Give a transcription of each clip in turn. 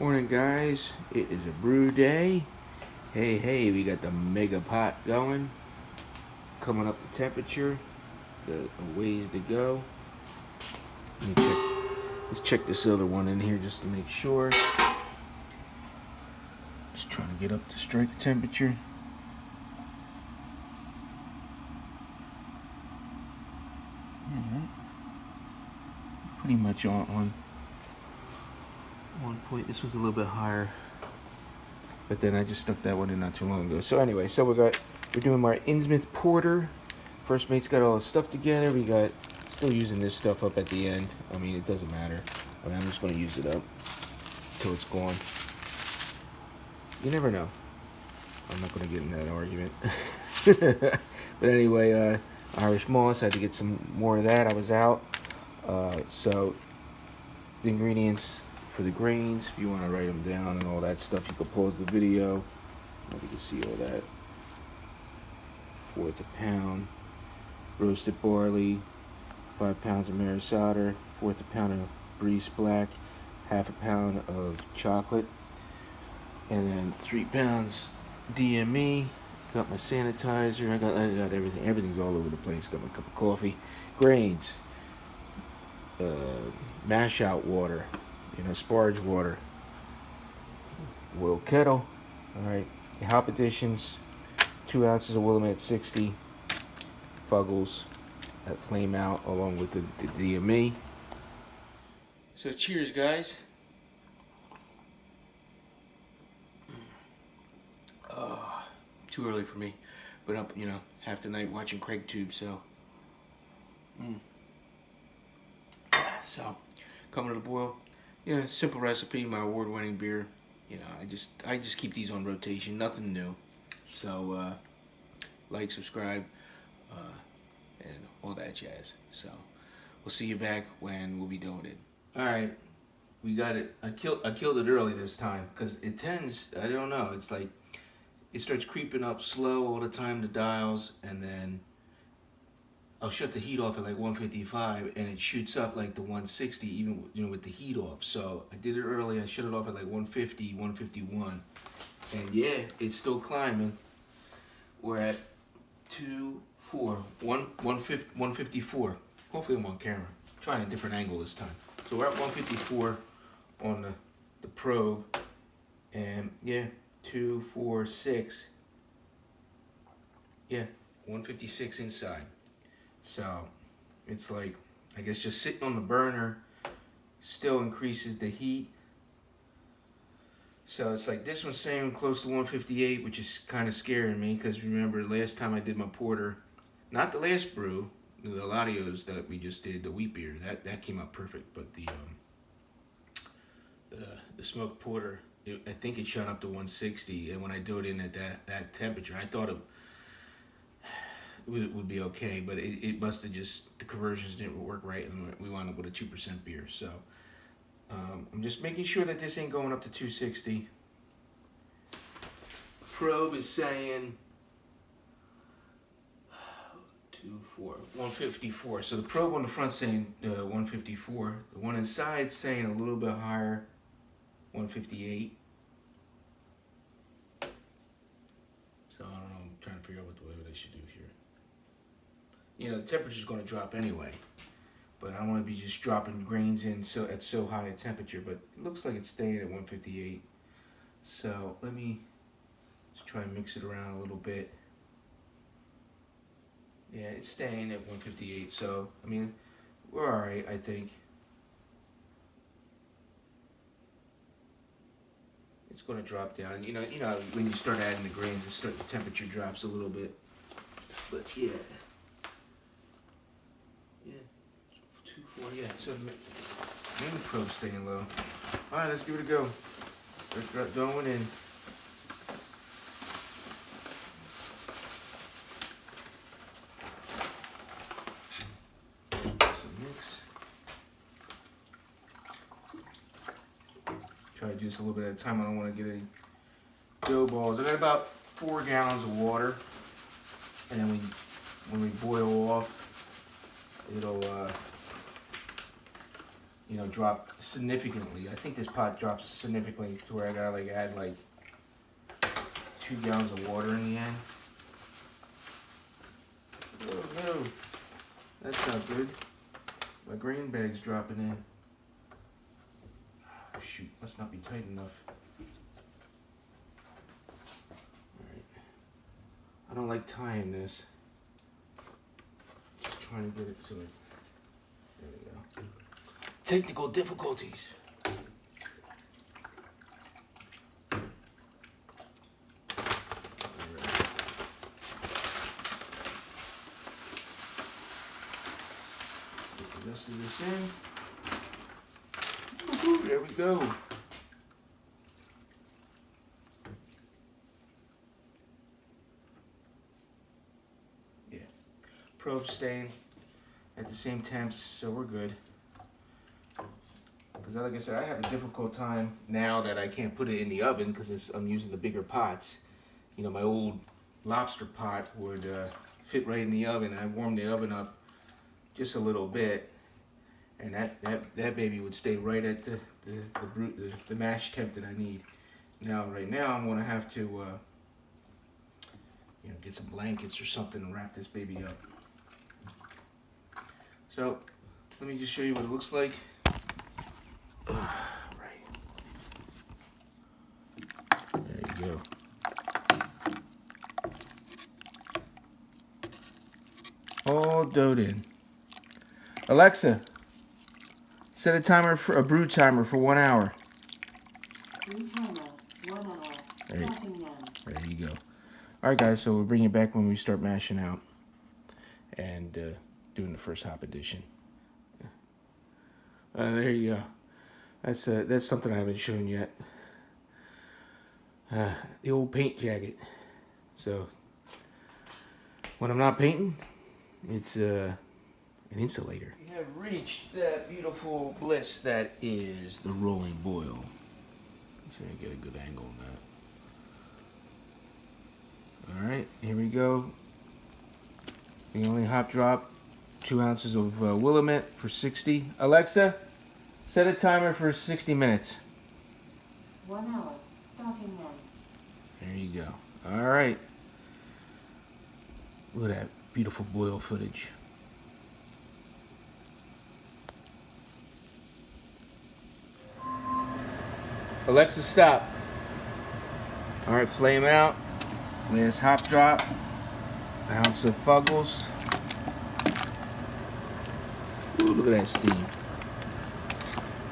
Morning, guys. It is a brew day. Hey, we got the mega pot going. Coming up the temperature. The ways to go. Let's check this other one in here just to make sure. Just trying to get up to strike temperature. Alright. Pretty much on 1 point. This was a little bit higher, but then I just stuck that one in not too long ago. So anyway, we're doing our Innsmouth porter. First mate's got all the stuff together. We got still using this stuff up at the end. I mean, it doesn't matter. I mean, I'm just going to use it up until it's gone. You never know. I'm not going to get in that argument. But anyway, Irish moss, I had to get some more of that. I was out. So the ingredients for the grains, if you want to write them down and all that stuff, you can pause the video. You can see all that. 1/4 pound roasted barley, 5 pounds of Mary solder, 1/4 pound of Breeze black, 1/2 pound of chocolate, and then 3 pounds DME. Got my sanitizer. I got everything. Everything's all over the place. Got my cup of coffee. Grains. Mash out water. Sparge water. Oil kettle. Alright. Hop additions. 2 ounces of Willamette 60. Fuggles that flame out along with the DME. So cheers, guys. Too early for me, but up, half the night watching Craig Tube, so. So, coming to the boil. Simple recipe, my award-winning beer. I just keep these on rotation, nothing new. So, like, subscribe, and all that jazz. So, we'll see you back when we'll be doing it. All right, we got it. I killed it early this time because it tends. I don't know. It's like it starts creeping up slow all the time, the dials, and then I'll shut the heat off at like 155, and it shoots up like the 160, even with the heat off. So I did it early. I shut it off at like 150, 151, and yeah, it's still climbing. We're at 154. Hopefully I'm on camera. I'm trying a different angle this time. So we're at 154 on the probe, and yeah, 2, 4, 6. Yeah, 156 inside. So it's like, I guess just sitting on the burner still increases the heat. So it's like this one's saying close to 158, which is kind of scaring me because remember last time I did my porter, not the last brew, the Latios that we just did, the wheat beer, that came out perfect, but the smoked porter, I think it shot up to 160, and when I do it in at that temperature, I thought it would be okay, but it must have just, the conversions didn't work right, and we wound up with a 2% beer. So I'm just making sure that this ain't going up to 260. Probe is saying 154. So the probe on the front saying 154. The one inside saying a little bit higher, 158. So I don't know. I'm trying to figure out what I should do here. The temperature's going to drop anyway, but I don't want to be just dropping grains in at so high a temperature. But it looks like it's staying at 158. So let me just try and mix it around a little bit. Yeah, it's staying at 158. So I mean, we're all right, I think. It's going to drop down. When you start adding the grains, the temperature drops a little bit. But yeah. Yeah. 2, 4, yeah. So main probe staying low. All right, let's give it a go. Let's going in. Some mix. Try to do this a little bit at a time. I don't want to get any dough balls. I got about 4 gallons of water, and then when we boil off, it'll you know, drop significantly. I think this pot drops significantly to where I gotta like add like 2 gallons of water in the end. Oh no, that's not good. My grain bag's dropping in. Oh, shoot, must not be tight enough. Alright. I don't like tying this. Just trying to get it to it. There we go. Technical difficulties. Get the rest of this in. Woo-hoo, there we go. Yeah. Probe staying at the same temps, so we're good. Because like I said, I have a difficult time now that I can't put it in the oven because I'm using the bigger pots. You know, my old lobster pot would fit right in the oven. I warmed the oven up just a little bit, and that baby would stay right at the mash temp that I need. Now, right now, I'm gonna have to, you know, get some blankets or something and wrap this baby up. So, let me just show you what it looks like. Right. There you go. All doughed in. Alexa, set a timer for a brew timer for 1 hour. Brew timer, 1 hour. Starting now. There you go. All right, guys. So we'll bring it back when we start mashing out and doing the first hop edition. There you go. That's something I haven't shown yet. The old paint jacket. So when I'm not painting, it's an insulator. We have reached that beautiful bliss that is the rolling boil. Let's see if I get a good angle on that. All right, here we go. The only hop drop, 2 ounces of Willamette for 60. Alexa, set a timer for 60 minutes. 1 hour, starting now. There you go. All right. Look at that beautiful boil footage. Alexa, stop. All right, flame out. Last hop drop. An ounce of Fuggles. Ooh, look at that steam.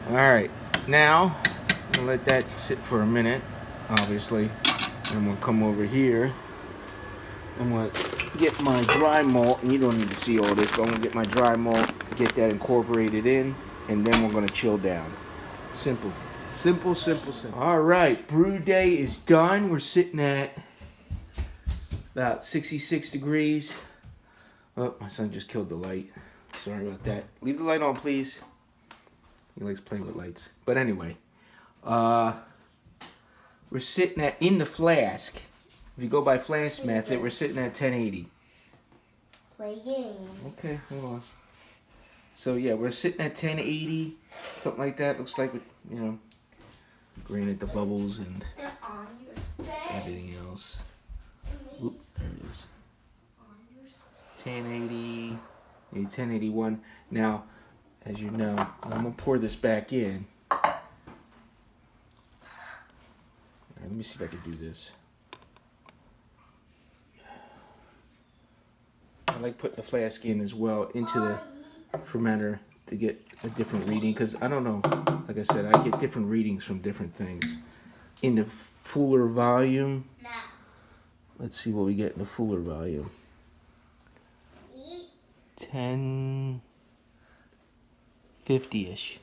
All right, now I'm gonna let that sit for a minute, obviously. I'm gonna come over here. I'm gonna get my dry malt, and you don't need to see all this, but I'm gonna get my dry malt, get that incorporated in, and then we're gonna chill down. Simple. Simple, simple, simple. All right, brew day is done. We're sitting at about 66 degrees. Oh, my son just killed the light. Sorry about that. Leave the light on, please. He likes playing with lights. But anyway, we're sitting at, in the flask, if you go by flask method, we're sitting at 1080. Play games. Okay, hold on. So yeah, we're sitting at 1080, something like that. Looks like, you know, granted the bubbles and everything else. Oop, there it is. 1080, maybe 1081. Now, as you know, I'm gonna pour this back in. All right, let me see if I can do this. I like putting the flask in as well into the fermenter to get a different reading, because I don't know, like I said, I get different readings from different things. In the fuller volume, let's see what we get in the fuller volume. 1050-ish.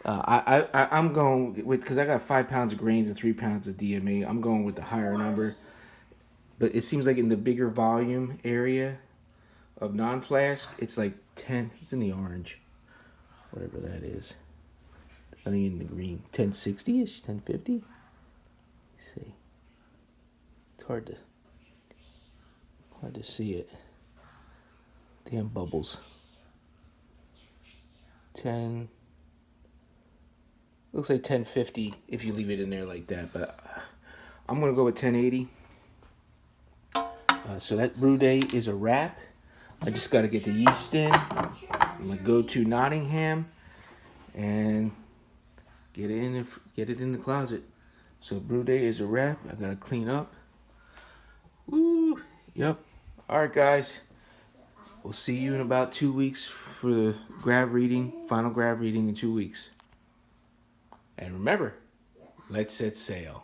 I'm going with, because I got 5 pounds of grains and 3 pounds of DMA. I'm going with the higher number, but it seems like in the bigger volume area of non-flask, it's like 10. It's in the orange, whatever that is. I think in the green, 1060-ish, 1050. Let's see. It's hard to see it. Damn bubbles. 10. Looks like 1050 if you leave it in there like that, but I'm gonna go with 1080. So that brew day is a wrap. I just got to get the yeast in. I'm gonna go to Nottingham and get it in the closet. So brew day is a wrap. I gotta clean up. Woo! Yep. All right, guys. We'll see you in about 2 weeks for the grab reading, final grab reading in 2 weeks. And remember, let's set sail.